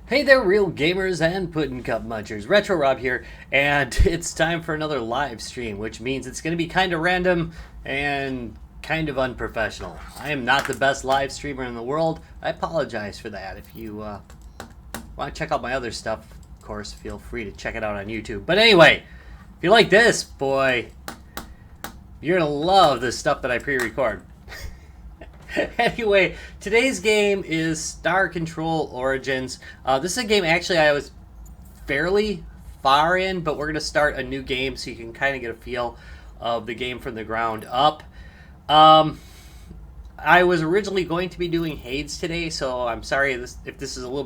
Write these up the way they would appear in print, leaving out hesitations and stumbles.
Hey there, real gamers and pudding cup munchers. Retro Rob here, and it's time for another live stream, which means it's going to be kind of random and kind of unprofessional. I am not the best live streamer in the world. I apologize for that. If you want to check out my other stuff, of course, feel free to check it out on YouTube. But anyway, if you like this, boy, you're going to love the stuff that I pre-record. Anyway, today's game is Star Control Origins. This is a game actually I was fairly far in, but we're going to start a new game so you can kind of get a feel of the game from the ground up. I was originally going to be doing Handhelds today, so I'm sorry if this is a little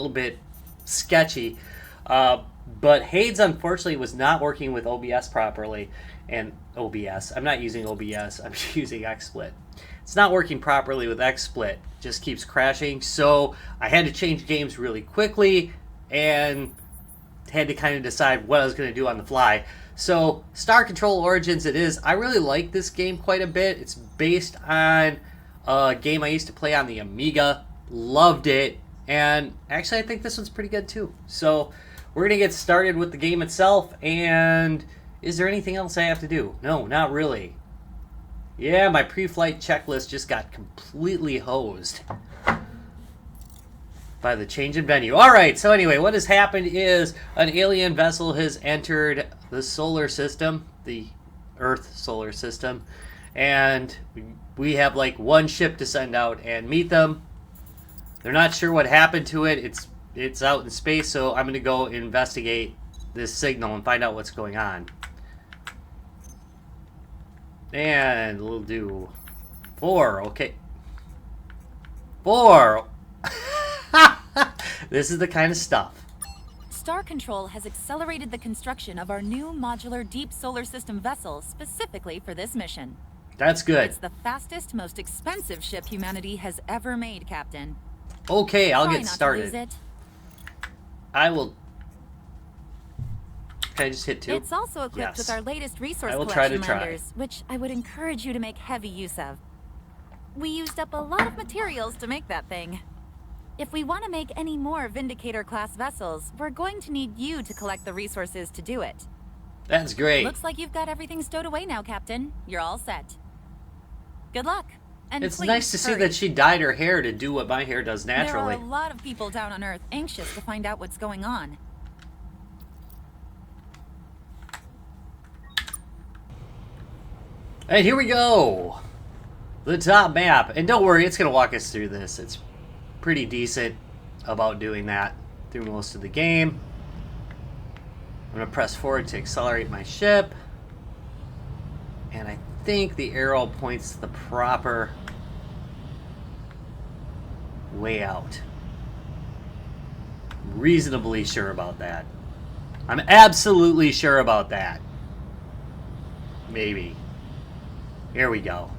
bit sketchy. But Handhelds unfortunately was not working with OBS properly, and OBS. I'm not using OBS. I'm using XSplit. It's not working properly with XSplit. Just keeps crashing. So I had to change games really quickly and had to kind of decide what I was going to do on the fly. So Star Control Origins it is. I really like this game quite a bit. It's based on a game I used to play on the Amiga. Loved it. And actually I think this one's pretty good too. So we're going to get started with the game itself. And is there anything else I have to do? No, not really. Yeah, my pre-flight checklist just got completely hosed by the change in venue. Alright, so anyway, what has happened is an alien vessel has entered the solar system, the Earth solar system, and we have like one ship to send out and meet them. They're not sure what happened to it. It's out in space, so I'm going to go investigate this signal and find out what's going on. And we'll do 4, okay. 4! This is the kind of stuff. Star Control has accelerated the construction of our new modular deep solar system vessel specifically for this mission. That's good. It's the fastest, most expensive ship humanity has ever made, Captain. Okay, I'll Try get not started. to lose it. I will... Can I just hit 2? It's also equipped with our latest resource collection landers, which I would encourage you to make heavy use of. We used up a lot of materials to make that thing. If we want to make any more Vindicator-class vessels, we're going to need you to collect the resources to do it. That's great. Looks like you've got everything stowed away now, Captain. You're all set. Good luck. And it's please, nice to see hurry. that she dyed her hair to do what my hair does naturally. There are a lot of people down on Earth anxious to find out what's going on. And here we go! The top map. And don't worry, it's going to walk us through this. It's pretty decent about doing that through most of the game. I'm going to press forward to accelerate my ship. And I think the arrow points to the proper way out. Reasonably sure about that. I'm absolutely sure about that. Maybe. Here we go.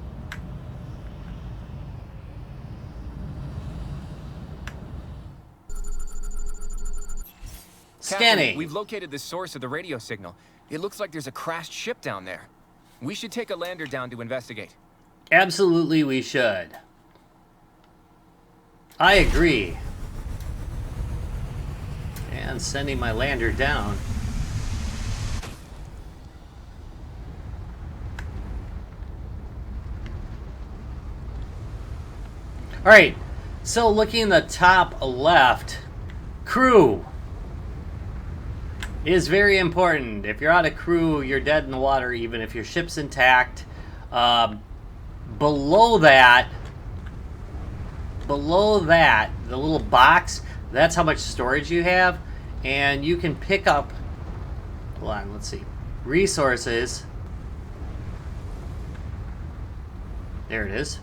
Scanning. Captain, we've located the source of the radio signal. It looks like there's a crashed ship down there. We should take a lander down to investigate. Absolutely we should. I agree. And sending my lander down. Alright, so looking in the top left, crew is very important. If you're out of crew, you're dead in the water, even if your ship's intact. Below that, the little box, that's how much storage you have. And you can pick up, hold on, let's see, resources. There it is.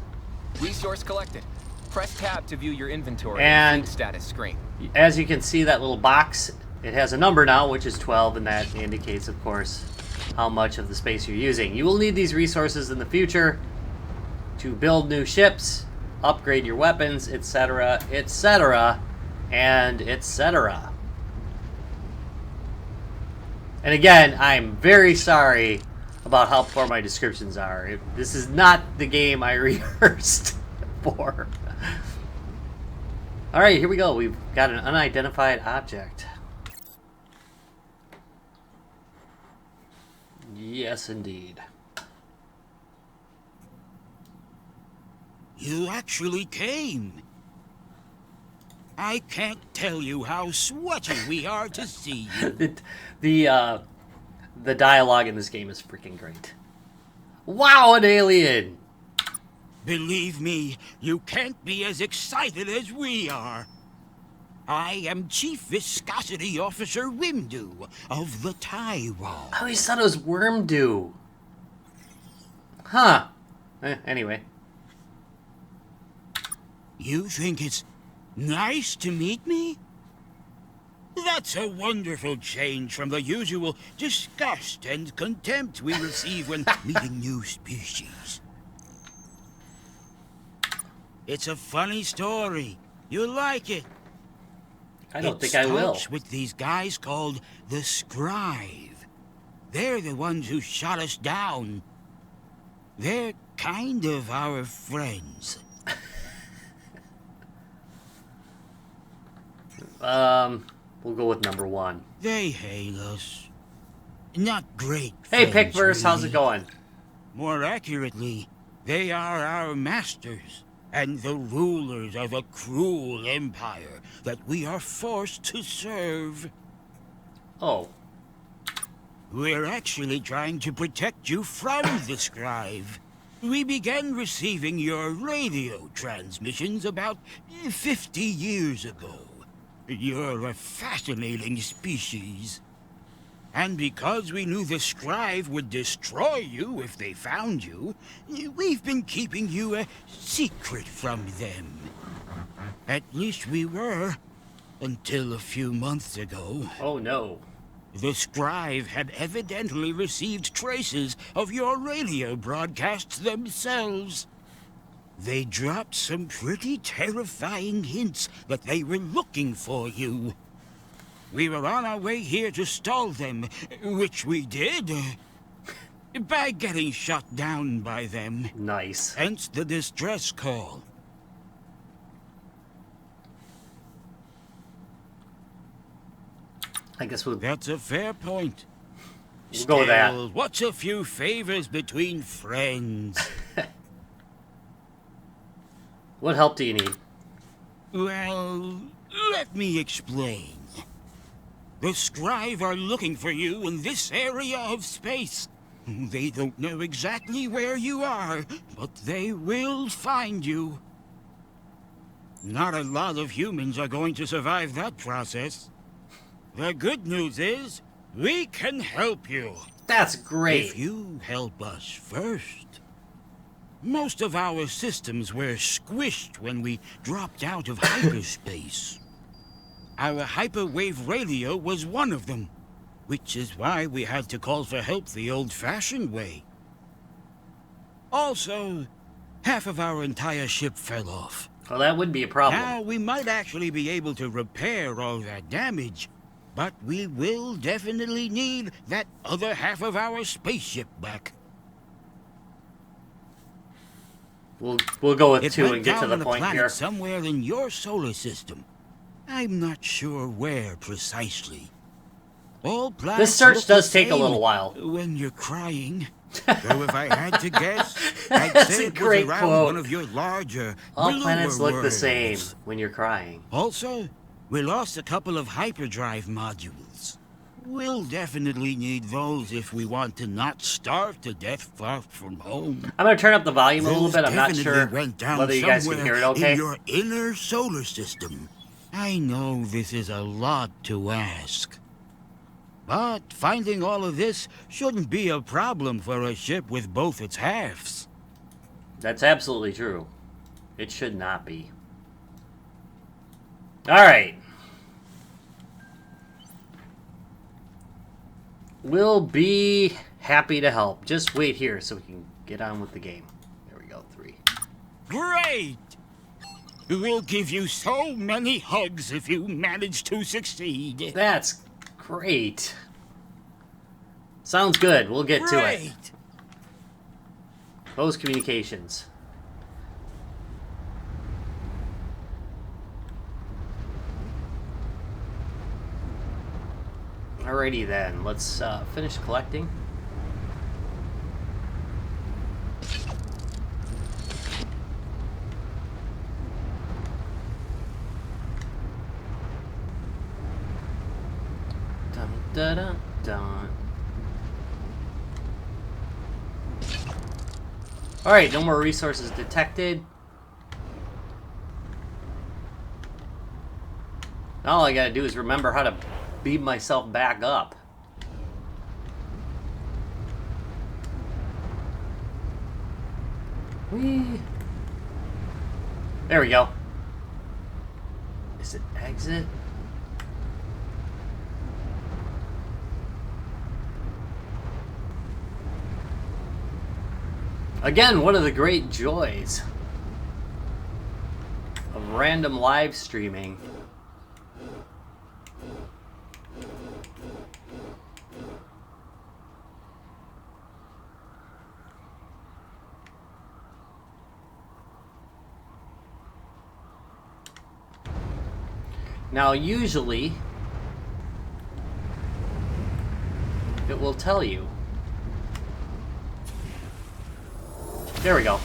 Resource collected. Press tab to view your inventory and status screen. As you can see, that little box, it has a number now, which is 12, and that indicates, of course, how much of the space you're using. You will need these resources in the future to build new ships, upgrade your weapons, etc., etc., and etc. And again, I'm very sorry about how poor my descriptions are. This is not the game I rehearsed for. Alright, here we go. We've got an unidentified object. Yes, indeed. You actually came. I can't tell you how sweaty we are to see you. The dialogue in this game is freaking great. Wow, an alien! Believe me, you can't be as excited as we are. I am Chief Viscosity Officer Wimdu of the Tie Wall. I always thought it was Wormdew. Huh. Anyway. You think it's nice to meet me? That's a wonderful change from the usual disgust and contempt we receive when meeting new species. It's a funny story. You'll like it. I don't think I will. It starts with these guys called the Scrive. They're the ones who shot us down. They're kind of our friends. We'll go with number 1. They hate us. Not great Hey, friends, Pickverse, how's really. it going? More accurately, they are our masters and the rulers of a cruel empire that we are forced to serve. Oh. We're actually trying to protect you from the Scribe. We began receiving your radio transmissions about 50 years ago. You're a fascinating species. And because we knew the Scribe would destroy you if they found you, we've been keeping you a secret from them. At least we were, until a few months ago. Oh no. The Scribe had evidently received traces of your radio broadcasts themselves. They dropped some pretty terrifying hints that they were looking for you. We were on our way here to stall them, which we did, by getting shot down by them. Nice. Hence the distress call. I guess we'll That's a fair point. go with that. Still, what's a few favors between friends? What help do you need? Well, let me explain. The Scribe are looking for you in this area of space. They don't know exactly where you are, but they will find you. Not a lot of humans are going to survive that process. The good news is, we can help you. That's great. If you help us first. Most of our systems were squished when we dropped out of hyperspace. Our hyperwave radio was one of them, which is why we had to call for help the old-fashioned way. Also, half of our entire ship fell off. Well, that would be a problem. Now, we might actually be able to repair all that damage, but we will definitely need that other half of our spaceship back. We'll go with It 2 went and get to down the on a point planet here. somewhere in your solar system. I'm not sure where precisely. All planets This search look does the take a same little while. when you're crying. Though if I had to guess, I'd That's say a it was great around quote. one of your larger, All bluer planets look the same worlds. when you're crying. Also, we lost a couple of hyperdrive modules. We'll definitely need those if we want to not starve to death far from home. I'm going to turn up the volume a little Those bit. I'm not definitely sure went down whether you guys can hear it somewhere okay. in your inner solar system. I know this is a lot to ask. But finding all of this shouldn't be a problem for a ship with both its halves. That's absolutely true. It should not be. Alright. We'll be happy to help. Just wait here so we can get on with the game. There we go, 3. Great! We'll give you so many hugs if you manage to succeed. That's great. Sounds good. We'll get to it. Great! Close communications. Alrighty then, let's finish collecting. Dun dun dun dun. Alright, no more resources detected. Now all I gotta do is remember how to beam myself back up. Whee! There we go. Is it exit? Again, one of the great joys of random live streaming. Now, usually, it will tell you. There we go.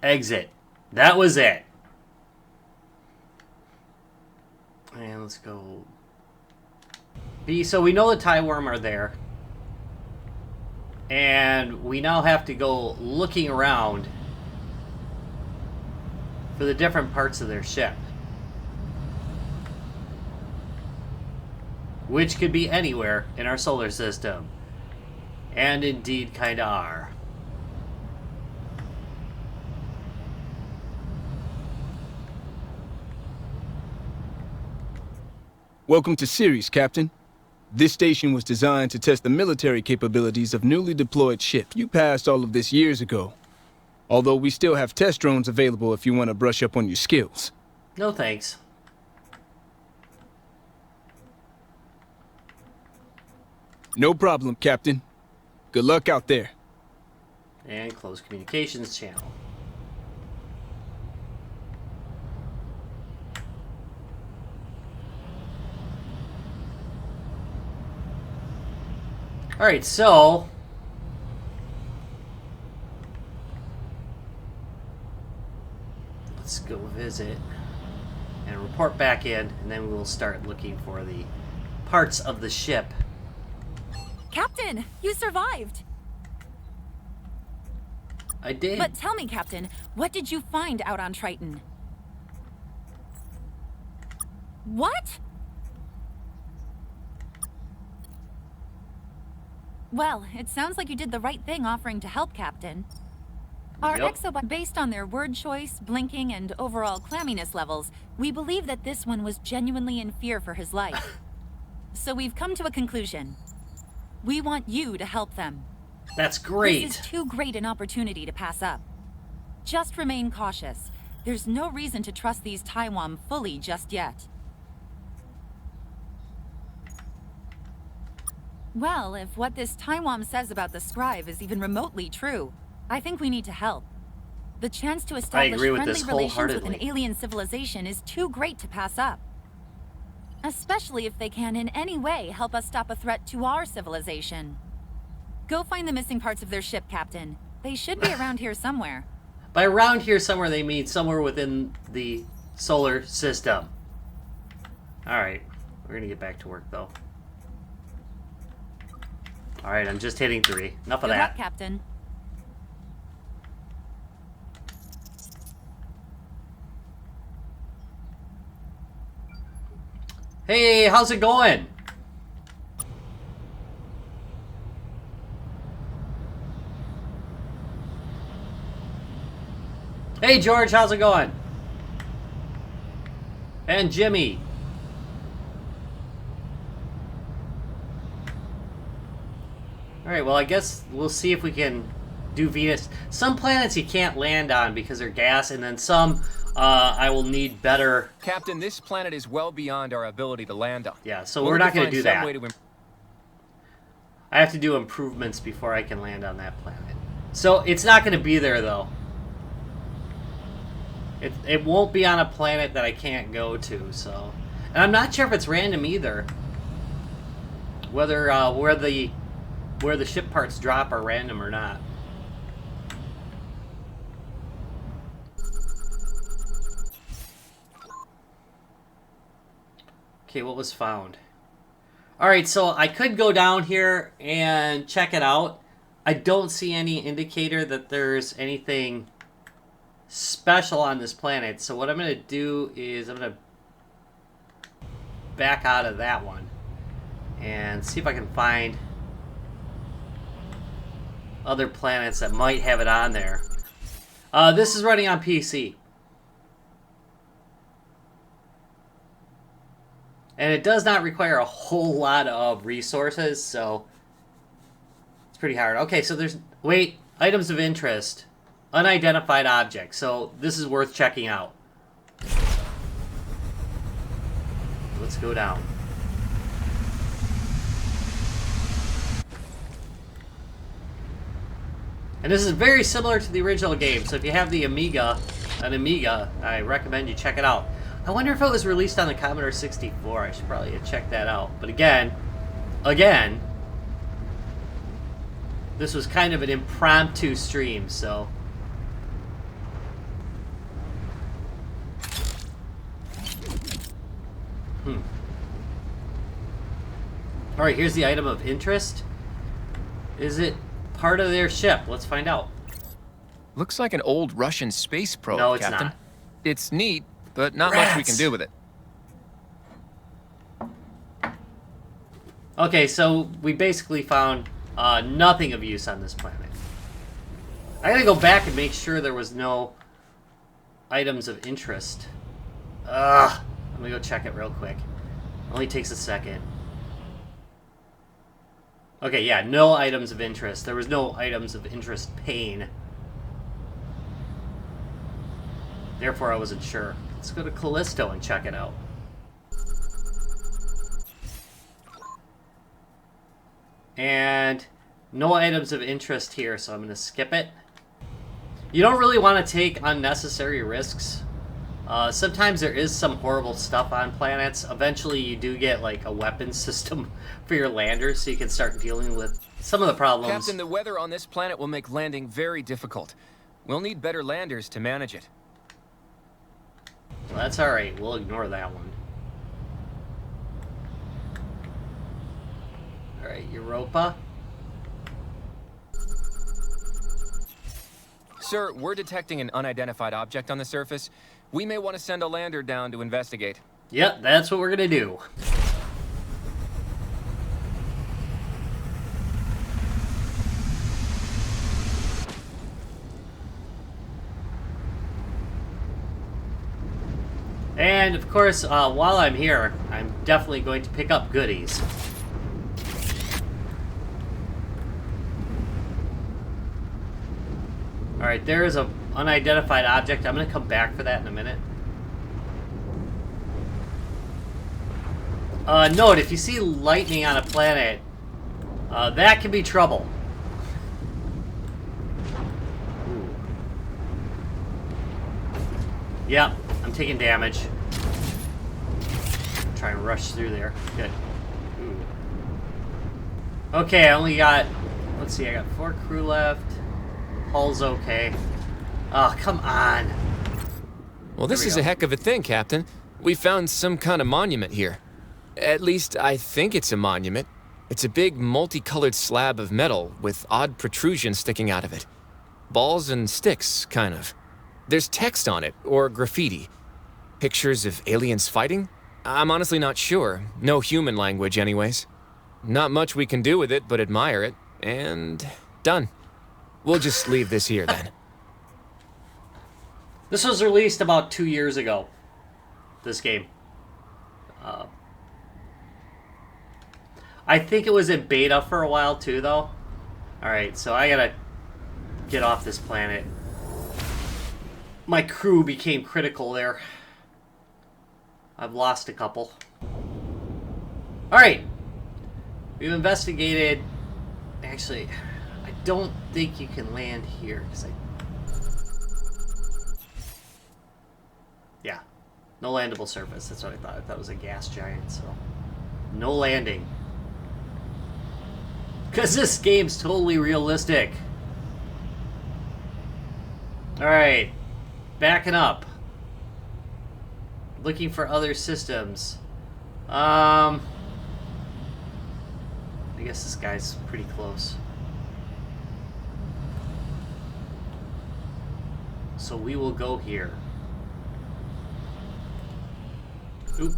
Exit. That was it. And let's go B. So we know the tie worm are there. And we now have to go looking around for the different parts of their ship. Which could be anywhere in our solar system. And indeed kinda are. Welcome to Ceres, Captain. This station was designed to test the military capabilities of newly deployed ships. You passed all of this years ago. Although we still have test drones available if you want to brush up on your skills. No thanks. No problem, Captain. Good luck out there. And close communications channel. Alright, so let's go visit and report back in, and then we will start looking for the parts of the ship. Captain, you survived! I did. But tell me, Captain, what did you find out on Triton? What? Well, it sounds like you did the right thing offering to help, Captain. Our exobots, based on their word choice, blinking, and overall clamminess levels, we believe that this one was genuinely in fear for his life. So we've come to a conclusion. We want you to help them. That's great. This is too great an opportunity to pass up. Just remain cautious. There's no reason to trust these Taiwan fully just yet. Well, if what this Taiwan says about the scribe is even remotely true, I think we need to help. The chance to establish friendly relations with an alien civilization is too great to pass up. Especially if they can in any way help us stop a threat to our civilization. Go find the missing parts of their ship, Captain. They should be around here somewhere. By around here somewhere, they mean somewhere within the solar system. Alright, we're gonna get back to work though. Alright, I'm just hitting 3. Enough of that. Good luck, Captain. Hey, how's it going? Hey, George, how's it going? And Jimmy. Alright, well, I guess we'll see if we can do Venus. Some planets you can't land on because they're gas, and then some I will need better... Captain, this planet is well beyond our ability to land on. Yeah, so we're not going to do that. I have to do improvements before I can land on that planet. So it's not going to be there, though. It won't be on a planet that I can't go to, so... And I'm not sure if it's random either. whether where the ship parts drop are random or not. Okay, what was found? Alright, so I could go down here and check it out. I don't see any indicator that there's anything special on this planet. So what I'm going to do is I'm going to back out of that one and see if I can find other planets that might have it on there. This is running on PC. And it does not require a whole lot of resources, so it's pretty hard. Okay, so there's... Wait, items of interest. Unidentified objects. So this is worth checking out. Let's go down. And this is very similar to the original game, so if you have the Amiga, I recommend you check it out. I wonder if it was released on the Commodore 64. I should probably check that out. But again, this was kind of an impromptu stream, so... Alright, here's the item of interest. Is it part of their ship? Let's find out. Looks like an old Russian space probe, no, it's Captain. not. It's neat, but not much we can do with it. Okay, so we basically found nothing of use on this planet. I gotta go back and make sure there was no items of interest. Let me go check it real quick. Only takes a second. Okay, yeah, no items of interest. There was no items of interest pane. Therefore, I wasn't sure. Let's go to Callisto and check it out. And no items of interest here, so I'm going to skip it. You don't really want to take unnecessary risks. Sometimes there is some horrible stuff on planets. Eventually you do get like a weapon system for your landers, so you can start dealing with some of the problems. Captain, the weather on this planet will make landing very difficult. We'll need better landers to manage it. Well, that's alright, we'll ignore that one. Alright, Europa. Sir, we're detecting an unidentified object on the surface. We may want to send a lander down to investigate. Yep, that's what we're gonna do. And, of course, while I'm here, I'm definitely going to pick up goodies. Alright, there is an unidentified object. I'm going to come back for that in a minute. Note, if you see lightning on a planet, that can be trouble. Ooh. Yep, I'm taking damage. Try and rush through there. Good. Ooh. Okay, I only got... Let's see, I got 4 crew left. Hull's okay. Oh, come on. Well, this is a heck of a thing, Captain. We found some kind of monument here. At least, I think it's a monument. It's a big, multicolored slab of metal with odd protrusions sticking out of it. Balls and sticks, kind of. There's text on it, or graffiti. Pictures of aliens fighting? I'm honestly not sure. No human language, anyways. Not much we can do with it but admire it, and done. We'll just leave this here, then. This was released about 2 years ago, this game. I think it was in beta for a while, too, though. Alright, so I gotta get off this planet. My crew became critical there. I've lost a couple. Alright. We've investigated... Actually, I don't think you can land here, because Yeah. No landable surface. That's what I thought. I thought it was a gas giant, so... No landing. Because this game's totally realistic. Alright. Backing up. Looking for other systems. I guess this guy's pretty close. So we will go here. Oop.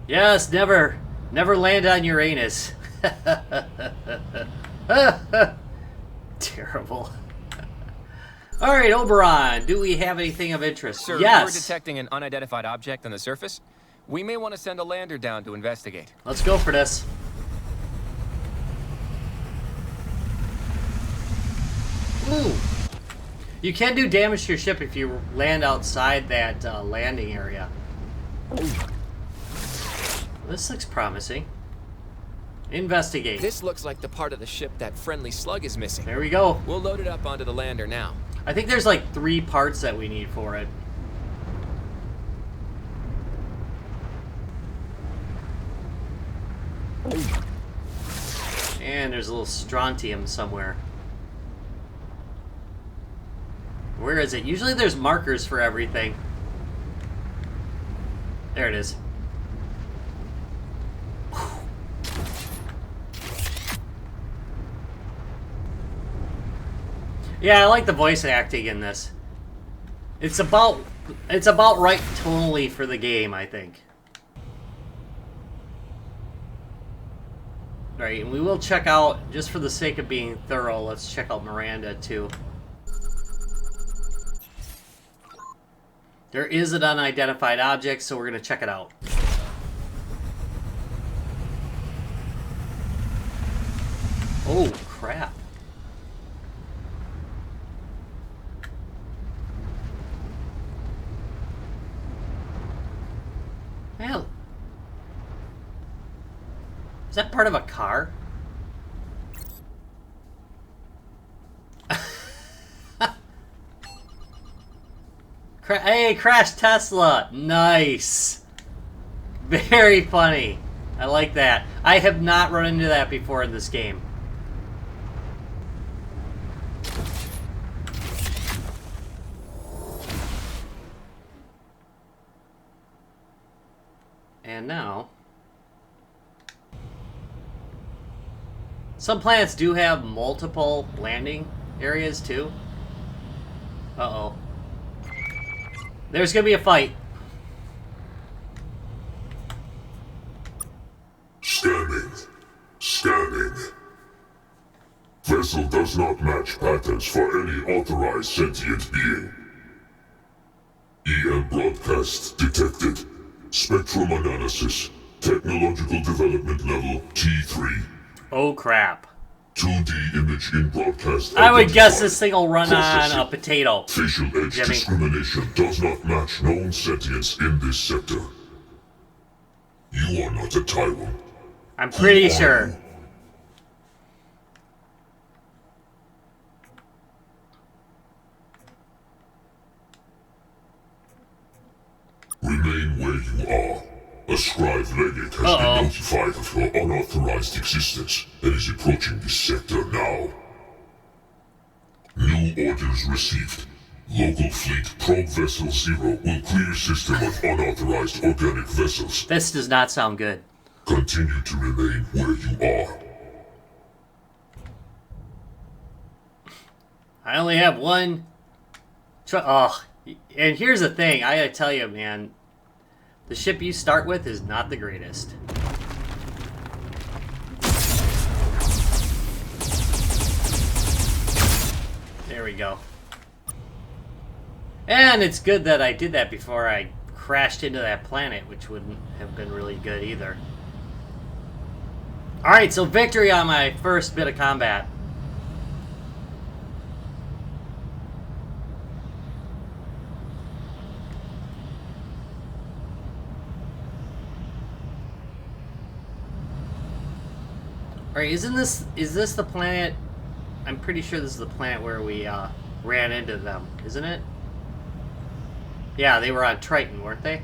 Yes, never land on Uranus. Terrible. All right, Oberon, do we have anything of interest? Sir, yes. we're detecting an unidentified object on the surface. We may want to send a lander down to investigate. Let's go for this. Ooh. You can do damage to your ship if you land outside that landing area. This looks promising. Investigate. This looks like the part of the ship that friendly slug is missing. There we go. We'll load it up onto the lander now. I think there's like 3 parts that we need for it. And there's a little strontium somewhere. Where is it? Usually there's markers for everything. There it is. Yeah, I like the voice acting in this. It's about right tonally for the game, I think. Alright, and we will check out, just for the sake of being thorough, let's check out Miranda too. There is an unidentified object, so we're going to check it out. Oh, crap. Hell. Is that part of a car? Hey, Crash Tesla! Nice! Very funny. I like that. I have not run into that before in this game. And now... some planets do have multiple landing areas, too. Uh-oh. There's gonna be a fight. Scanning. Scanning. Vessel does not match patterns for any authorized sentient being. EM broadcast detected. Spectrum analysis. Technological development level T3. Oh crap. 2D image in broadcast. I would guess this thing will run on a potato. Facial edge Jimmy. discrimination does not match known sentience in this sector. You are not a Tyrant. I'm pretty sure. Remain where you are. A scribe legate has been notified of your unauthorized existence and is approaching this sector now. New orders received. Local fleet probe vessel 0 will clear system of unauthorized organic vessels. This does not sound good. Continue to remain where you are. I only have one. Oh, and here's the thing. I gotta tell you, man. The ship you start with is not the greatest. There we go. And it's good that I did that before I crashed into that planet, which wouldn't have been really good either. Alright, so victory on my first bit of combat. Alright, is this the planet? I'm pretty sure this is the planet where we ran into them, isn't it? Yeah, they were on Triton, weren't they?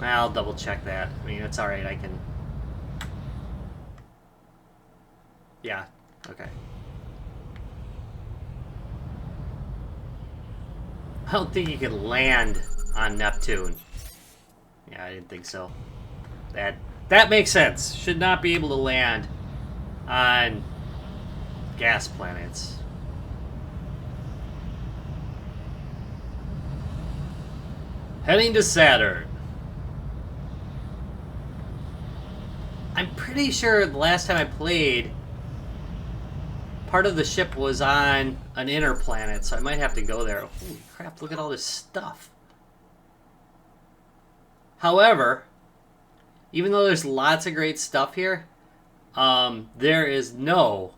I'll double check that. I mean, it's alright, I can... Yeah, okay. I don't think you can land on Neptune. Yeah, I didn't think so. That makes sense. Should not be able to land on gas planets. Heading to Saturn. I'm pretty sure the last time I played, part of the ship was on an inner planet, so I might have to go there. Holy crap, look at all this stuff. However, even though there's lots of great stuff here, there is no,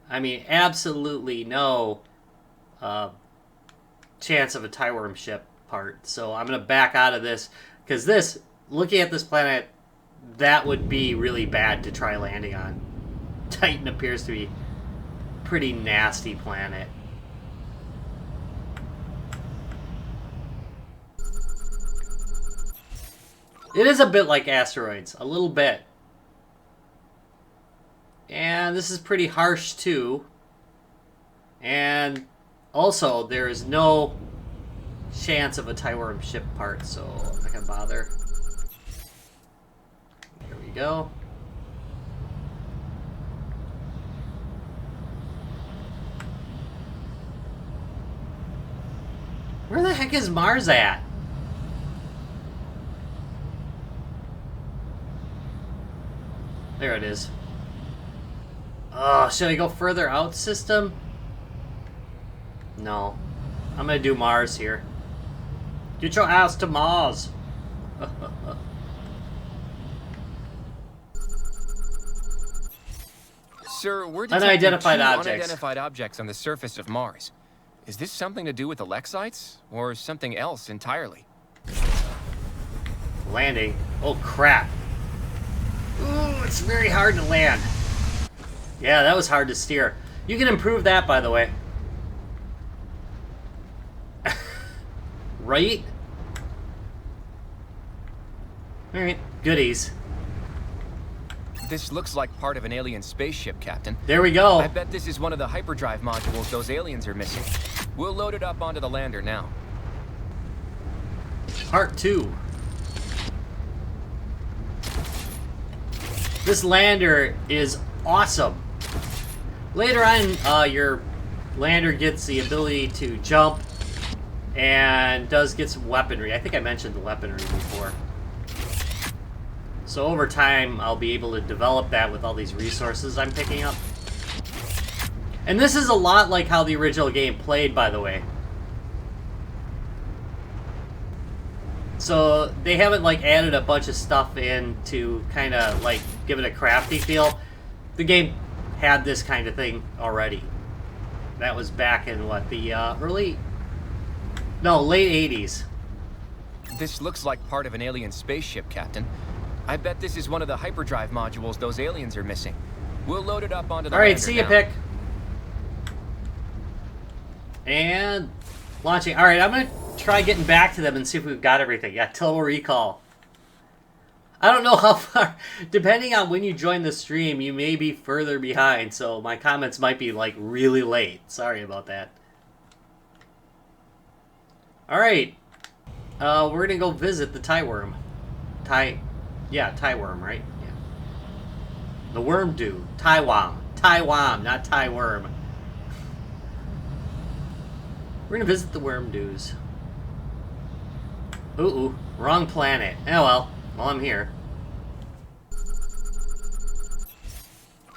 I mean, absolutely no chance of a tie worm ship part. So I'm going to back out of this, because this, looking at this planet, that would be really bad to try landing on. Titan appears to be a pretty nasty planet. It is a bit like asteroids, a little bit. And this is pretty harsh too. And also, there is no chance of a tie worm ship part, so I'm not gonna bother. There we go. Where the heck is Mars at? There it is. Oh, should I go further out, system? No. I'm gonna do Mars here. Get your ass to Mars. Sir, we're detecting unidentified two objects. unidentified objects on the surface of Mars. Is this something to do with the Lexites, or something else entirely? Landing. Oh, crap. Ooh, it's very hard to land. Yeah, that was hard to steer. You can improve that, by the way. Right? Alright, goodies. This looks like part of an alien spaceship, Captain. There we go. I bet this is one of the hyperdrive modules those aliens are missing. We'll load it up onto the lander now. Part 2. This lander is awesome. Later on, your lander gets the ability to jump and does get some weaponry. I think I mentioned the weaponry before. So over time, I'll be able to develop that with all these resources I'm picking up. And this is a lot like how the original game played, by the way. So they haven't like added a bunch of stuff in to kind of like give it a crafty feel. The game had this kind of thing already. That was back in what, the late 80s. This looks like part of an alien spaceship, Captain. I bet this is one of the hyperdrive modules those aliens are missing. We'll load it up onto the lander Alright, see you, now. Pick. And launching. Alright, I'm going to try getting back to them and see if we've got everything. Yeah, Total Recall. I don't know how far. Depending on when you join the stream, you may be further behind, so my comments might be, like, really late. Sorry about that. Alright. We're going to go visit the tie worm. Yeah, tie worm, right? Yeah. The worm dude. Taiwan. Taiwan, not tie worm. We're gonna visit the worm dudes. Ooh, wrong planet. Oh well, I'm here.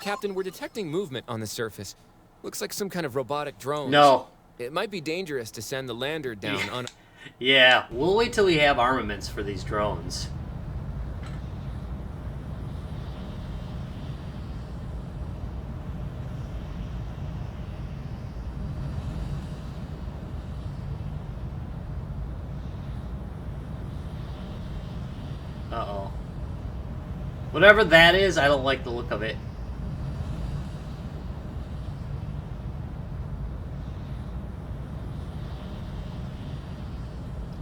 Captain, we're detecting movement on the surface. Looks like some kind of robotic drone. No. It might be dangerous to send the lander down on... Yeah, we'll wait till we have armaments for these drones. Uh-oh. Whatever that is, I don't like the look of it.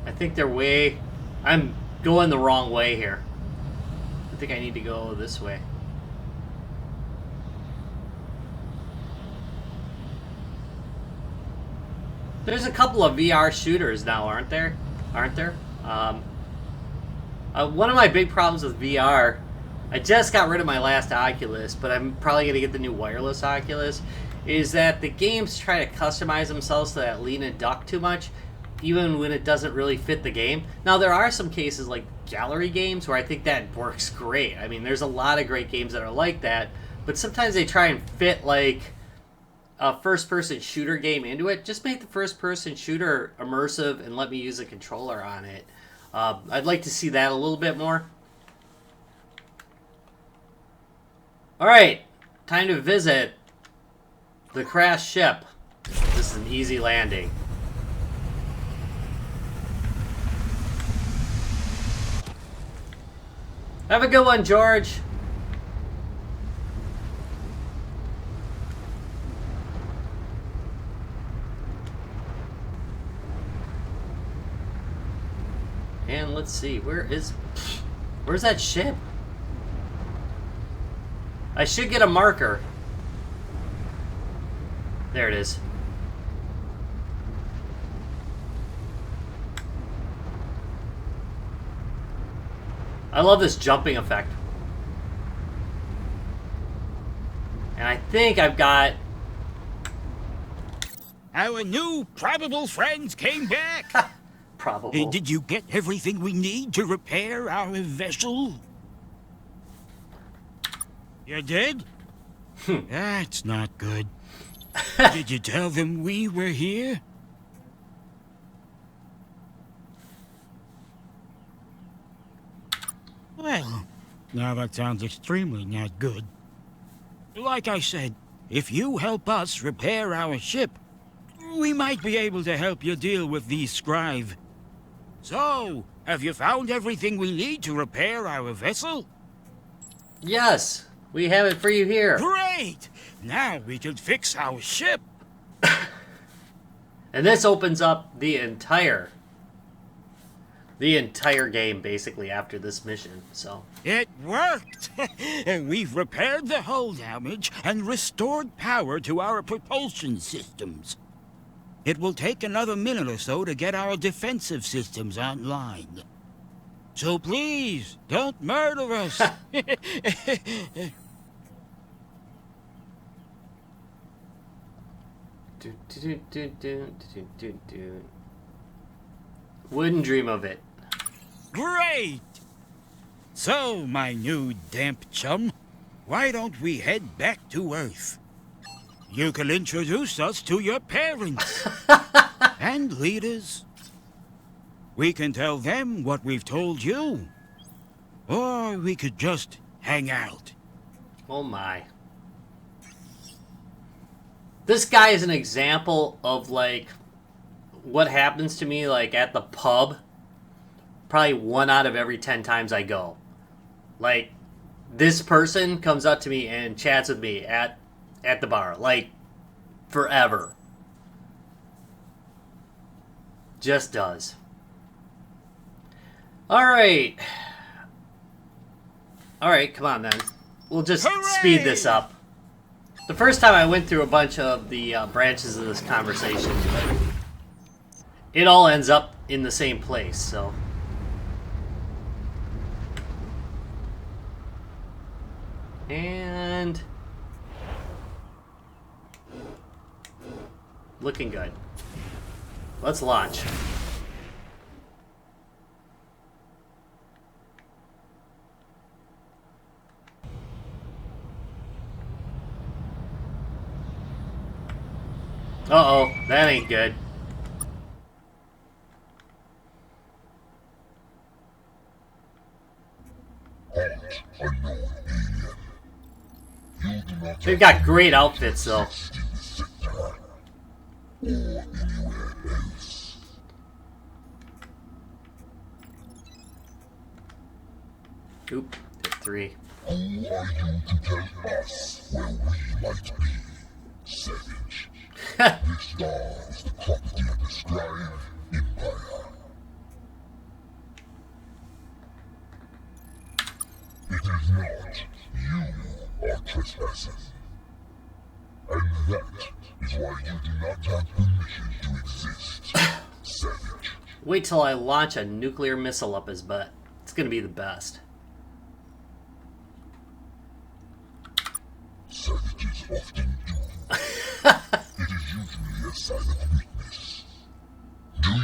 I think they're way... I'm going the wrong way here. I think I need to go this way. There's a couple of VR shooters now, aren't there? One of my big problems with VR, I just got rid of my last Oculus, but I'm probably going to get the new wireless Oculus, is that the games try to customize themselves to that lean and duck too much, even when it doesn't really fit the game. Now, there are some cases like gallery games where I think that works great. I mean, there's a lot of great games that are like that, but sometimes they try and fit like a first-person shooter game into it. Just make the first-person shooter immersive and let me use a controller on it. I'd like to see that a little bit more. Alright, time to visit the crashed ship. This is an easy landing. Have a good one, George. And let's see, where's that ship? I should get a marker. There it is. I love this jumping effect. And I think I've got... Our new probable friends came back. Probable. Did you get everything we need to repair our vessel? You did? That's not good. Did you tell them we were here? Well, now that sounds extremely not good. Like I said, if you help us repair our ship, we might be able to help you deal with these scribe. So, have you found everything we need to repair our vessel? Yes, we have it for you here. Great! Now we can fix our ship. And this opens up the entire game basically after this mission, so. It worked! We've repaired the hull damage and restored power to our propulsion systems. It will take another minute or so to get our defensive systems online. So please, don't murder us. Wouldn't dream of it. Great! So, my new damp chum, why don't we head back to Earth? You can introduce us to your parents and leaders. We can tell them what we've told you. Or we could just hang out. Oh my. This guy is an example of like what happens to me like at the pub probably 1 out of every 10 times I go. Like, this person comes up to me and chats with me at the bar, like, forever. Just does. Alright. Alright, come on then. We'll just speed this up. The first time I went through a bunch of the branches of this conversation, but it all ends up in the same place, so... And... looking good. Let's launch. Uh-oh, that ain't good. They've got great outfits, though. Oop, hit 3. Who are you to tell us where we might be, savage? This star is the property of the Scribe Empire. trespassing. And that is why you do not have permission to exist, savage. Wait till I launch a nuclear missile up his butt. It's gonna be the best. Savages often do. It is usually a sign of weakness. Do you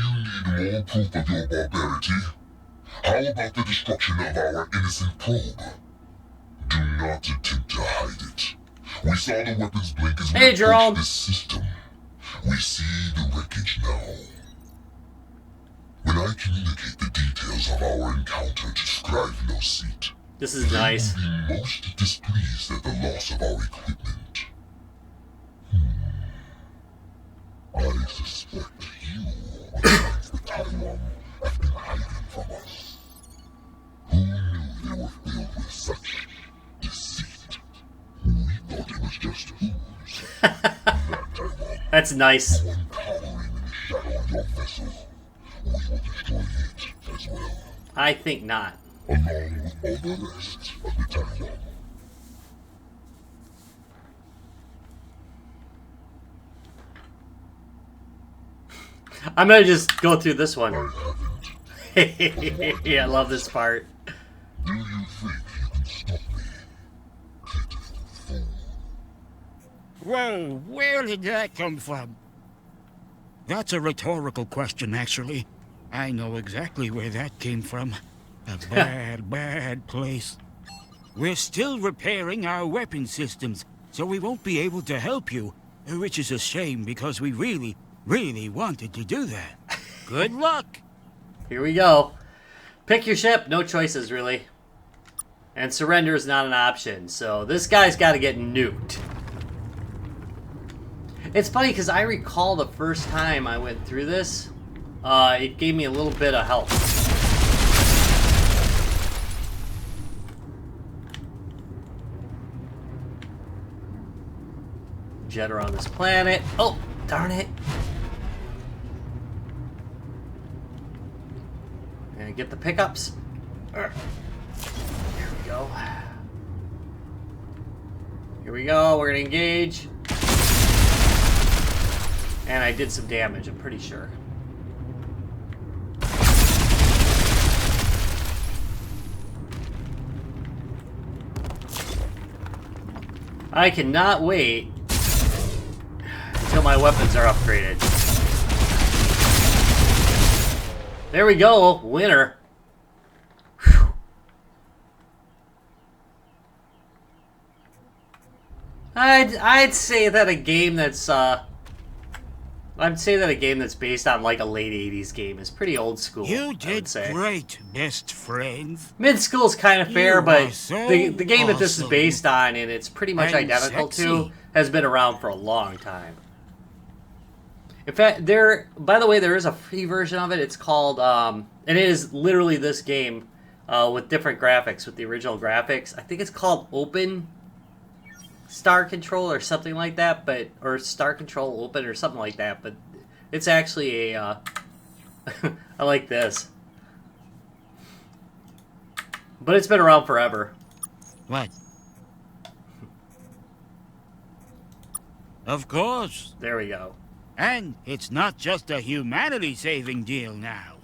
need more proof of your barbarity? How about the destruction of our innocent probe? Do not attempt to hide it. We saw the weapons blink as we approached this system. We see the wreckage now. When I communicate the details of our encounter to Scribe No Seat, this is nice. They will be most displeased at the loss of our equipment. I suspect you are the Taiwan have been hiding from us. Who knew they were filled with such deceit? We thought it was just ooze. That Taiwan. That's nice. The one cowering in the shadow of your vessel. We will destroy it as well. I think not. Along with all the rest of the Taiwan. I'm gonna just go through this one. I haven't. Yeah, I love this part. Do you think you can stop me? Pitiful fool. Whoa, where did that come from? That's a rhetorical question, actually. I know exactly where that came from. A bad, bad place. We're still repairing our weapon systems, so we won't be able to help you, which is a shame because we really wanted to do that. Good luck! Here we go. Pick your ship, no choices really. And surrender is not an option, so this guy's got to get nuked. It's funny because I recall the first time I went through this, it gave me a little bit of help. Jet around this planet. Oh, darn it. And get the pickups. There we go. Here we go. We're going to engage. And I did some damage, I'm pretty sure. I cannot wait until my weapons are upgraded. There we go, winner. Whew. I'd say that a game that's based on like a late 80s game is pretty old school. You did great, best friend. Mid school's kind of fair, but so the game that this is awesome. based on, and it's pretty much And identical sexy. to, has been around for a long time. In fact, by the way, there is a free version of it. It's called, and it is literally this game with different graphics, with the original graphics. I think it's called Open Star Control or something like that, or Star Control Open or something like that. But it's actually a, I like this. But it's been around forever. What? Of course. There we go. And it's not just a humanity-saving deal now.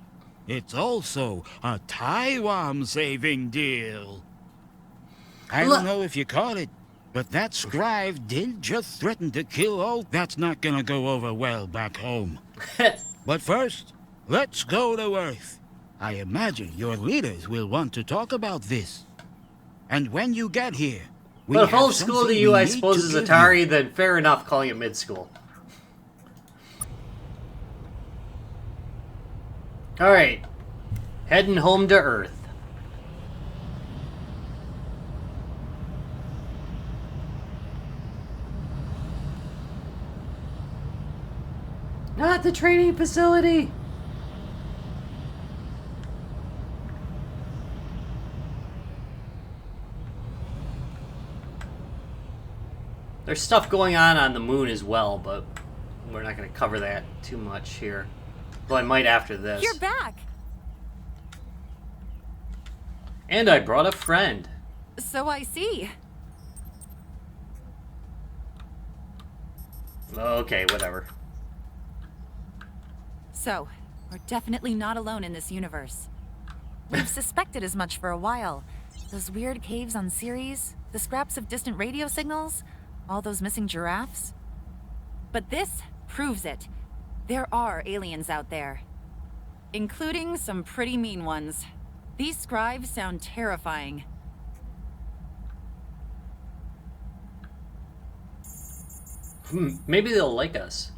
It's also a Taiwan-saving deal. I don't know if you caught it, but that scribe did just threaten to kill all. That's not gonna go over well back home. But first, let's go to Earth. I imagine your leaders will want to talk about this. And when you get here, But if old school to you, I suppose, is Atari, then fair enough calling it mid-school. Alright. Heading home to Earth. Not the training facility! There's stuff going on the moon as well, but we're not going to cover that too much here. Well, I might after this. You're back! And I brought a friend. So I see. Okay, whatever. So, we're definitely not alone in this universe. We've suspected as much for a while. Those weird caves on Ceres, the scraps of distant radio signals, all those missing giraffes. But this proves it. There are aliens out there. Including some pretty mean ones. These scribes sound terrifying. Maybe they'll like us.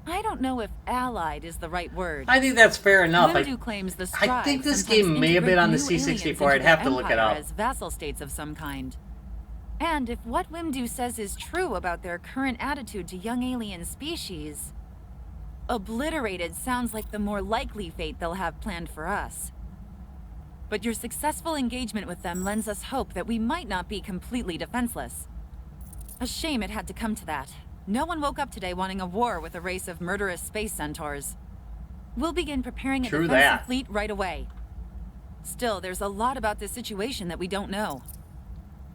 I don't know if allied is the right word. I think that's fair enough. Claims the I think this game may have been on the C64. I'd have to look it up. As vassal states of some kind. And if what Wimdu says is true about their current attitude to young alien species, obliterated sounds like the more likely fate they'll have planned for us. But your successful engagement with them lends us hope that we might not be completely defenseless. A shame it had to come to that. No one woke up today wanting a war with a race of murderous space centaurs. We'll begin preparing a defensive fleet right away. Still, there's a lot about this situation that we don't know.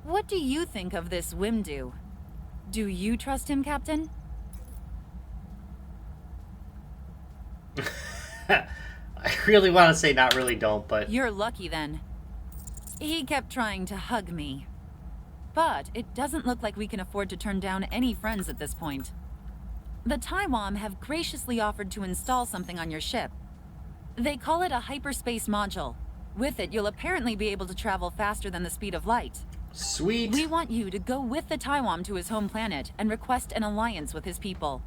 What do you think of this Wimdu? Do you trust him, Captain? I really want to say not really don't, but... You're lucky then. He kept trying to hug me. But it doesn't look like we can afford to turn down any friends at this point. The Taiwan have graciously offered to install something on your ship. They call it a hyperspace module. With it, you'll apparently be able to travel faster than the speed of light. Sweet. We want you to go with the Taiwan to his home planet and request an alliance with his people.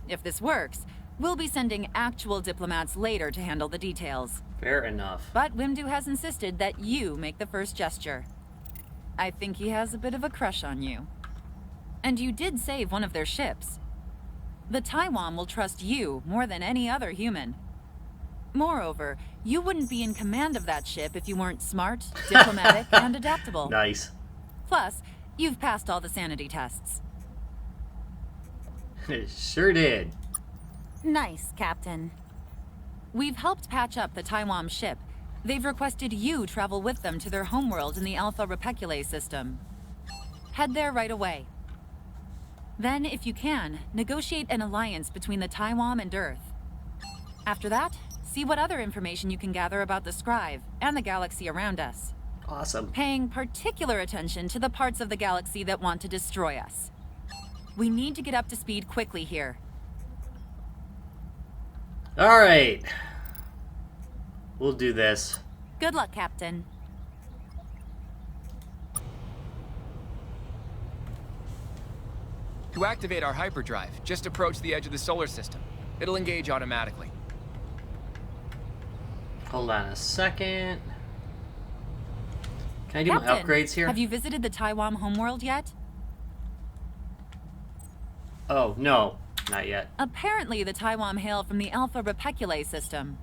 If this works, we'll be sending actual diplomats later to handle the details. Fair enough. But Wimdu has insisted that you make the first gesture. I think he has a bit of a crush on you. And you did save one of their ships. The Taiwan will trust you more than any other human. Moreover, you wouldn't be in command of that ship if you weren't smart, diplomatic, and adaptable. Nice. Plus, you've passed all the sanity tests. Sure did. Nice, Captain. We've helped patch up the Taiwan ship. They've requested you travel with them to their homeworld in the Alpha Reticuli system. Head there right away. Then, if you can, negotiate an alliance between the Taiwan and Earth. After that, see what other information you can gather about the Scribe and the galaxy around us. Awesome. Paying particular attention to the parts of the galaxy that want to destroy us. We need to get up to speed quickly here. All right. We'll do this. Good luck, Captain. To activate our hyperdrive, just approach the edge of the solar system. It'll engage automatically. Hold on a second. Can I do Captain, my upgrades here? Have you visited the Taiwan homeworld yet? Oh, no. Not yet. Apparently the Taiwan hail from the Alpha Reticuli system.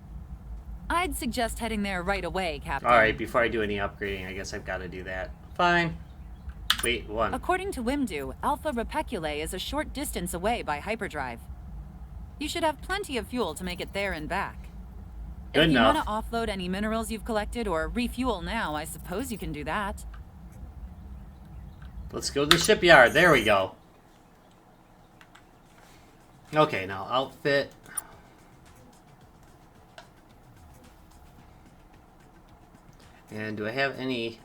I'd suggest heading there right away, Captain. Alright, before I do any upgrading, I guess I've got to do that. Fine. Wait, one. According to Wimdu, Alpha Reticuli is a short distance away by hyperdrive. You should have plenty of fuel to make it there and back. Good enough. If you want to offload any minerals you've collected or refuel now, I suppose you can do that. Let's go to the shipyard. There we go. Okay, now outfit. And do I have any...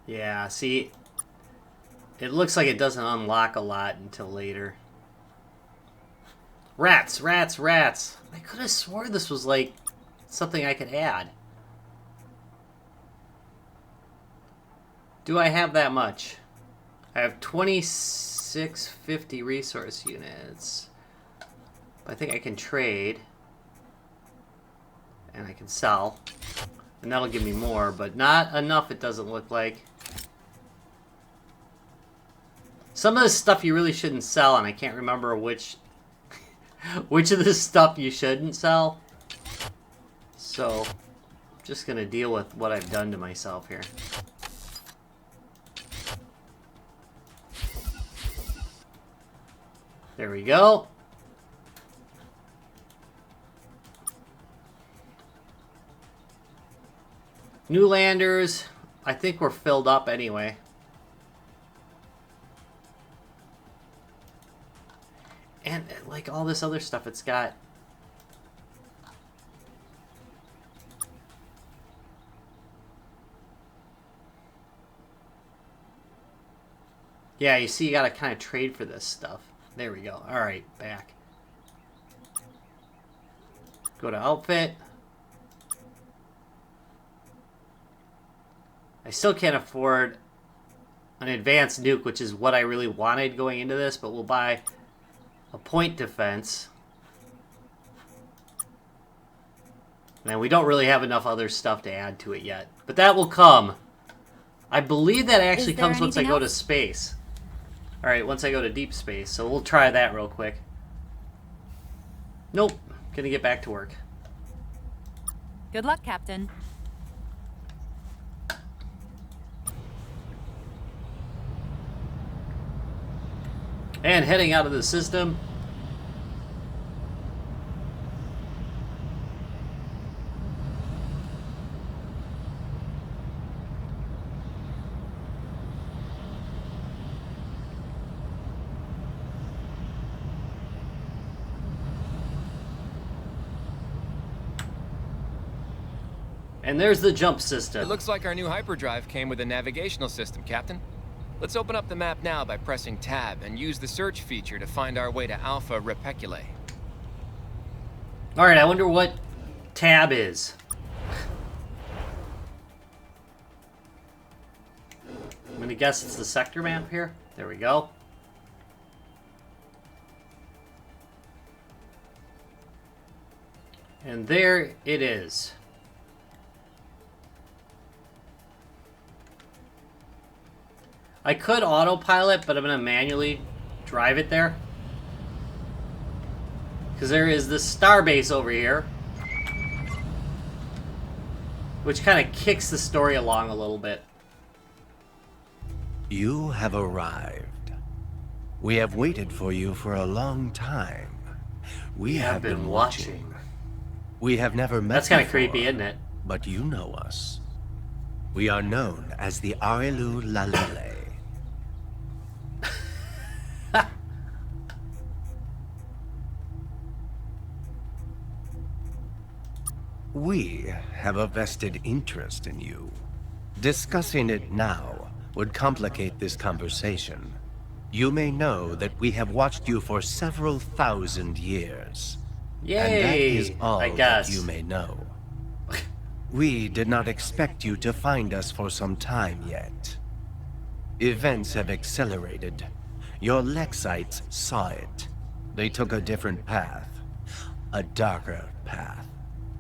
Yeah, see, it looks like it doesn't unlock a lot until later. Rats, rats, rats. I could have swore this was like something I could add. Do I have that much? I have 2650 resource units. I think I can trade. And I can sell. And that'll give me more, but not enough it doesn't look like. Some of this stuff you really shouldn't sell, and I can't remember which which of this stuff you shouldn't sell. So, I'm just gonna deal with what I've done to myself here. There we go. New landers, I think we're filled up anyway. And like all this other stuff it's got. Yeah, you see you gotta kind of trade for this stuff. There we go. Alright, back. Go to outfit. I still can't afford an advanced nuke, which is what I really wanted going into this, but we'll buy a point defense. And we don't really have enough other stuff to add to it yet. But that will come. I believe that actually comes once I go to space. Alright, once I go to deep space. So we'll try that real quick. Nope. Gonna get back to work. Good luck, Captain. And heading out of the system. And there's the jump system. It looks like our new hyperdrive came with a navigational system, Captain. Let's open up the map now by pressing Tab and use the search feature to find our way to Alpha Reticuli. Alright, I wonder what Tab is. I'm gonna guess it's the sector map here. There we go. And there it is. I could autopilot, but I'm going to manually drive it there. Because there is this starbase over here. Which kind of kicks the story along a little bit. You have arrived. We have waited for you for a long time. We have been watching. We have never met That's kind of before, creepy, isn't it? But you know us. We are known as the Arelu Lalele. We have a vested interest in you. Discussing it now would complicate this conversation. You may know that we have watched you for several thousand years. Yay! And that is all I guess. that you may know. We did not expect you to find us for some time yet. Events have accelerated. Your Lexites saw it. They took a different path. A darker path.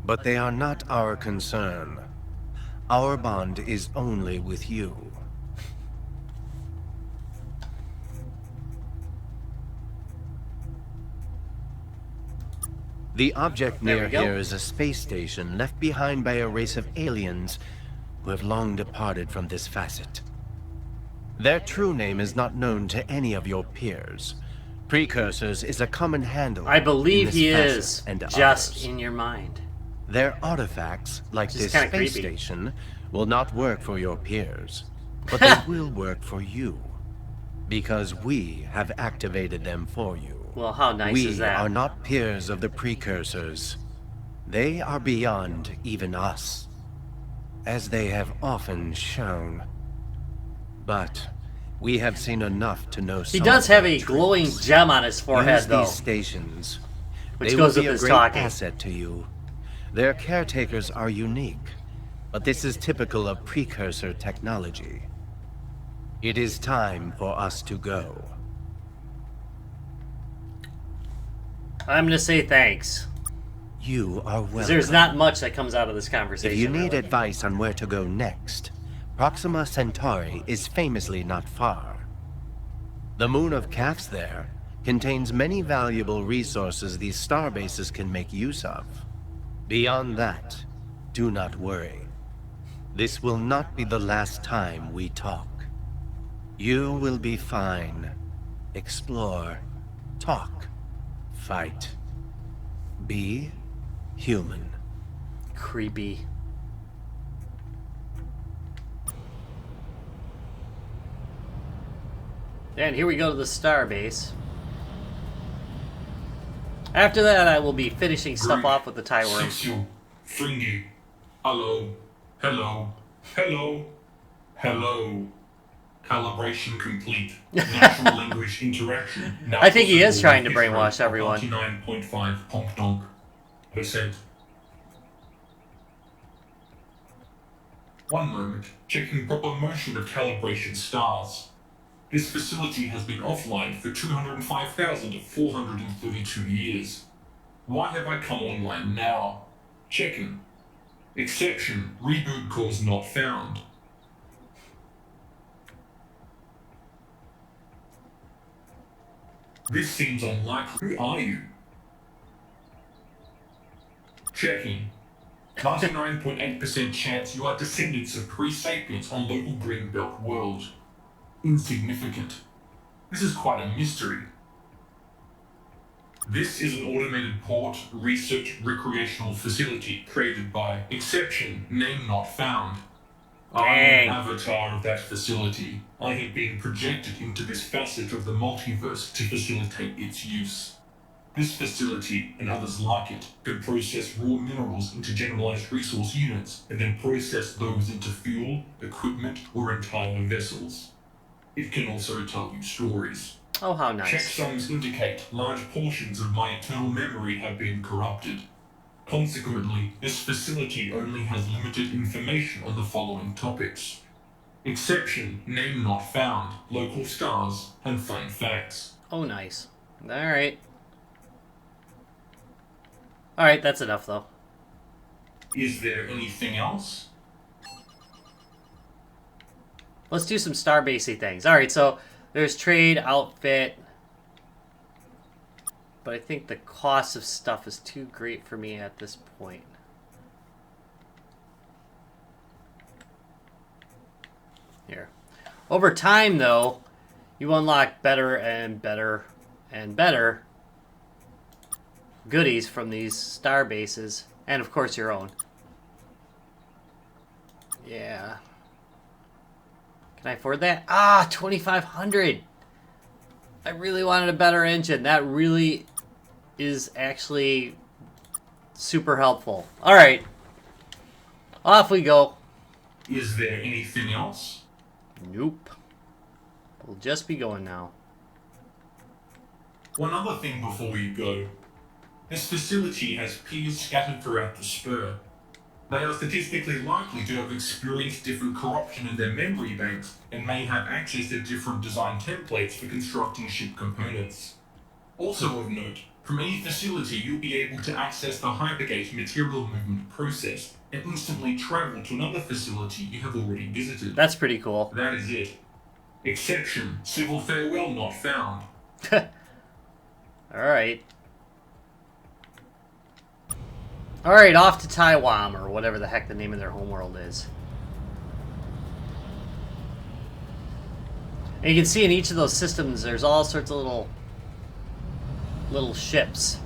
But they are not our concern. Our bond is only with you. The object near here is a space station left behind by a race of aliens who have long departed from this facet. Their true name is not known to any of your peers. Precursors is a common handle. I believe he is and just others. in your mind. Their artifacts, like this space station, will not work for your peers, but they will work for you, because we have activated them for you. Well, how nice is that? We are not peers of the precursors. They are beyond even us, as they have often shown. But we have seen enough to know He does have a glowing gem on his forehead, Use though. these stations. Which They goes will with be a his great talking. asset to you. Their caretakers are unique, but this is typical of precursor technology. It is time for us to go. I'm gonna say thanks. You are welcome. There's not much that comes out of this conversation. If you need really. advice on where to go next, Proxima Centauri is famously not far. The moon of Calf's there contains many valuable resources these star bases can make use of. Beyond that, do not worry. This will not be the last time we talk. You will be fine. Explore, talk, fight. Be human. Creepy. And here we go to the star base. After that, I will be finishing stuff off with the tie worm. Fringy. Hello. Hello. Hello. Hello. Calibration complete. Natural language interaction. Now I think he is trying to brainwash everyone. 99.5 honk donk %. One moment. Checking proper motion of calibration stars. This facility has been offline for 205,432 years. Why have I come online now? Checking. Exception. Reboot cause not found. This seems unlikely. Who are you? Checking. 99.8% chance you are descendants of pre-sapiens on local Greenbelt world. Insignificant. This is quite a mystery. This is an automated port research recreational facility created by exception name not found. I am an avatar of that facility. I have been projected into this facet of the multiverse to facilitate its use. This facility, and others like it, can process raw minerals into generalized resource units, and then process those into fuel, equipment, or entire vessels. It can also tell you stories. Oh, how nice. Checksums indicate large portions of my internal memory have been corrupted. Consequently, this facility only has limited information on the following topics. Exception, name not found, local stars, and fun facts. Oh, nice. Alright. Alright, that's enough, though. Is there anything else? Let's do some starbasey things. Alright, so there's trade, outfit. But I think the cost of stuff is too great for me at this point. Here. Over time, though, you unlock better and better and better goodies from these star bases. And, of course, your own. Yeah. Can I afford that? Ah, 2,500! I really wanted a better engine. That really is actually super helpful. Alright. Off we go. Is there anything else? Nope. We'll just be going now. One other thing before you go. This facility has peers scattered throughout the spur. They are statistically likely to have experienced different corruption in their memory banks and may have access to different design templates for constructing ship components. Also of note, from any facility you'll be able to access the Hypergate material movement process and instantly travel to another facility you have already visited. That's pretty cool. That is it. Exception, civil farewell not found. Alright. Alright, off to Taiwan, or whatever the heck the name of their homeworld is. And you can see in each of those systems, there's all sorts of little ships.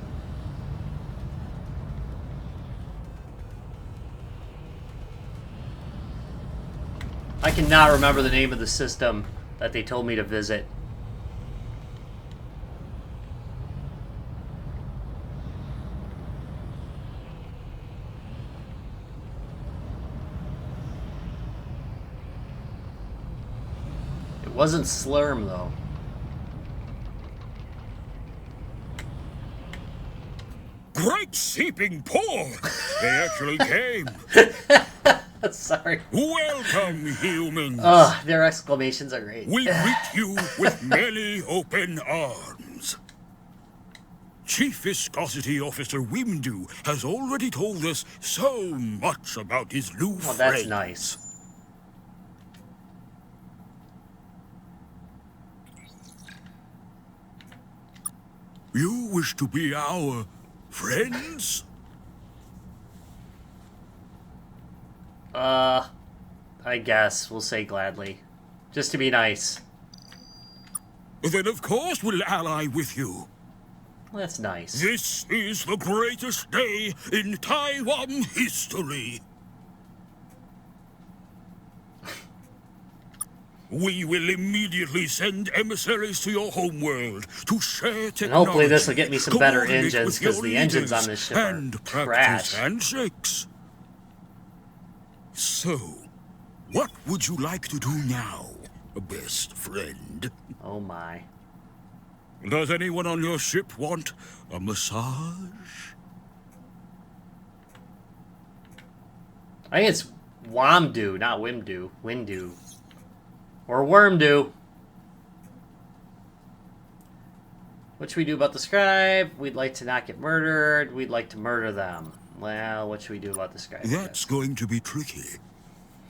I cannot remember the name of the system that they told me to visit. It wasn't Slurm, though. Great seeping pour! They actually came. Sorry. Welcome, humans. Their exclamations are great. We greet you with many open arms. Chief Viscosity Officer Wimdu has already told us so much about his new friends. Well, that's nice. You wish to be our friends? I guess we'll say gladly. Just to be nice. Then of course we'll ally with you. Well, that's nice. This is the greatest day in Taiwan history. We will immediately send emissaries to your homeworld to share technology. And hopefully this will get me some better engines, because the engines on this ship are trash. Handshakes. So, what would you like to do now, best friend? Oh my. Does anyone on your ship want a massage? I think it's Wamdu, not Wimdu. Windu. Or Wormdu. What should we do about the scribe? We'd like to not get murdered. We'd like to murder them. Well, what should we do about the scribe? That's going to be tricky.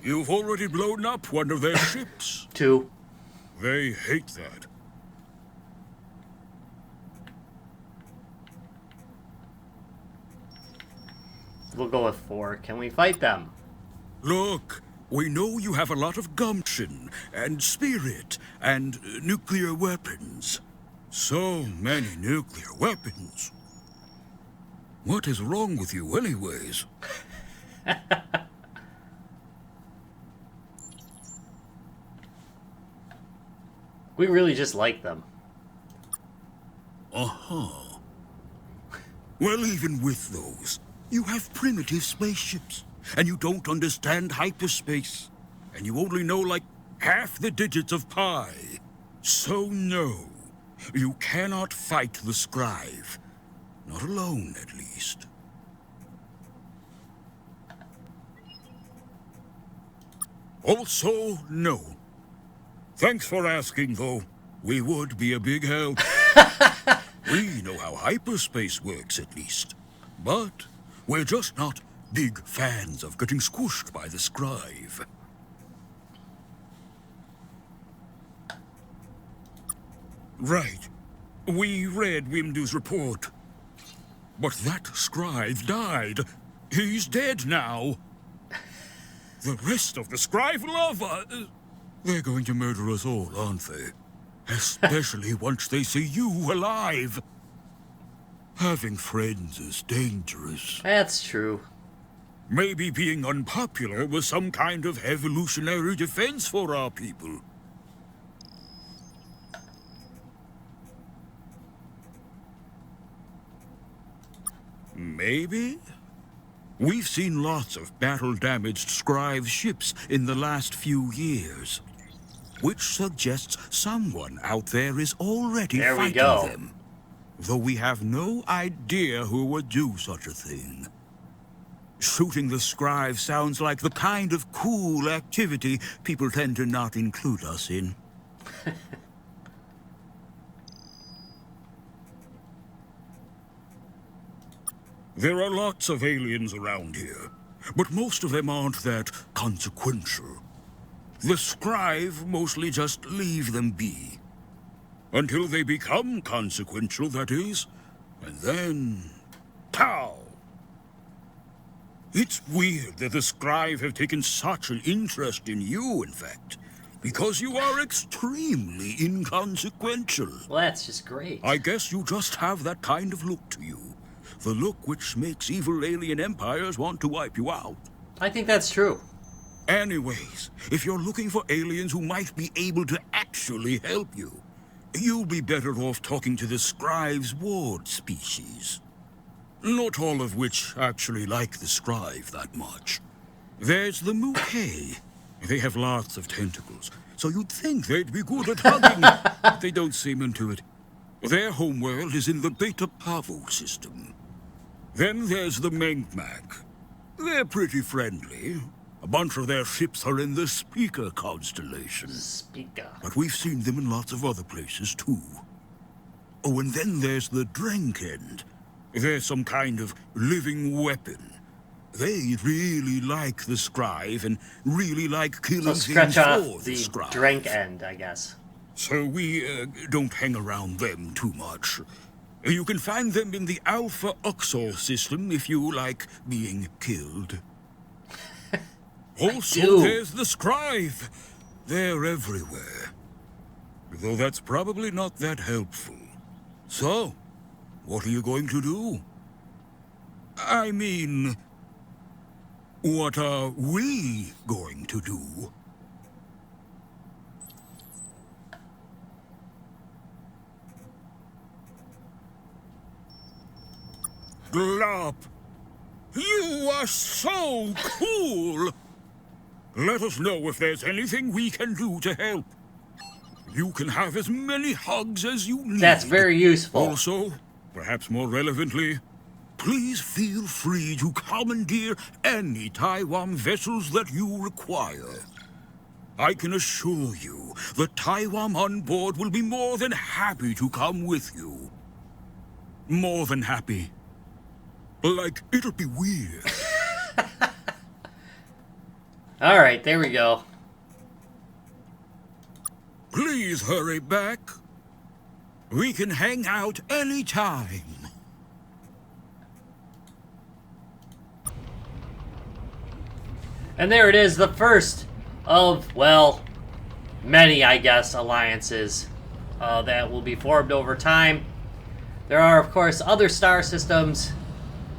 You've already blown up one of their ships. 2. They hate that. We'll go with 4. Can we fight them? Look, we know you have a lot of gumption, and spirit, and nuclear weapons. So many nuclear weapons. What is wrong with you anyways? We really just like them. Uh-huh. Well, even with those, you have primitive spaceships, and you don't understand hyperspace, and you only know like half the digits of pi. So no, you cannot fight the scribe. Not alone, at least. Also, no. Thanks for asking, though. We would be a big help. We know how hyperspace works, at least. But we're just not big fans of getting squished by the scribe. Right. We read Wimdu's report. But that scribe died. He's dead now. The rest of the scribe lava... They're going to murder us all, aren't they? Especially once they see you alive. Having friends is dangerous. That's true. Maybe being unpopular was some kind of evolutionary defense for our people. Maybe? We've seen lots of battle-damaged scribe ships in the last few years, which suggests someone out there is already fighting them. Though we have no idea who would do such a thing. Shooting the scribe sounds like the kind of cool activity people tend to not include us in. There are lots of aliens around here, but most of them aren't that consequential. The scribe mostly just leave them be. Until they become consequential, that is. And then... pow! It's weird that the scribe have taken such an interest in you, in fact. Because you are extremely inconsequential. Well, that's just great. I guess you just have that kind of look to you. The look which makes evil alien empires want to wipe you out. I think that's true. Anyways, if you're looking for aliens who might be able to actually help you, you'll be better off talking to the scribe's ward species. Not all of which actually like the scribe that much. There's the Mouquet. They have lots of tentacles, so you'd think they'd be good at hugging, but they don't seem into it. Their homeworld is in the Beta Pavo system. Then there's the Mengmak. They're pretty friendly. A bunch of their ships are in the Speaker constellation. Speaker. But we've seen them in lots of other places, too. Oh, and then there's the Drenkend. They're some kind of living weapon. They really like the scribe and really like killing So things scratch off for the the scribe. Drenkend, I guess. So we don't hang around them too much. You can find them in the Alpha Uxor system if you like being killed. Also, there's the scribe. They're everywhere. Though that's probably not that helpful. So, what are you going to do? I mean, what are we going to do? Glop, you are so cool! Let us know if there's anything we can do to help. You can have as many hugs as you need. That's very useful. Also, perhaps more relevantly, please feel free to commandeer any Taiwan vessels that you require. I can assure you, the Taiwan on board will be more than happy to come with you. More than happy. Like, it'll be weird. Alright, there we go. Please hurry back. We can hang out anytime. And there it is, the first of, well, many, I guess, alliances that will be formed over time. There are, of course, other star systems,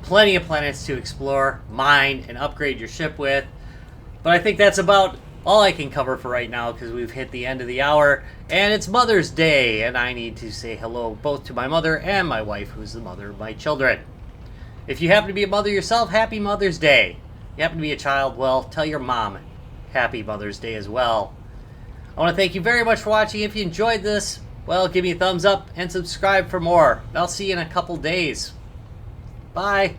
plenty of planets to explore, mine, and upgrade your ship with. But I think that's about all I can cover for right now because we've hit the end of the hour, and it's Mother's Day, and I need to say hello both to my mother and my wife, who's the mother of my children. If you happen to be a mother yourself, happy Mother's Day. If you happen to be a child, well, tell your mom happy Mother's Day as well. I want to thank you very much for watching. If you enjoyed this, well, give me a thumbs up and subscribe for more. I'll see you in a couple days. Bye.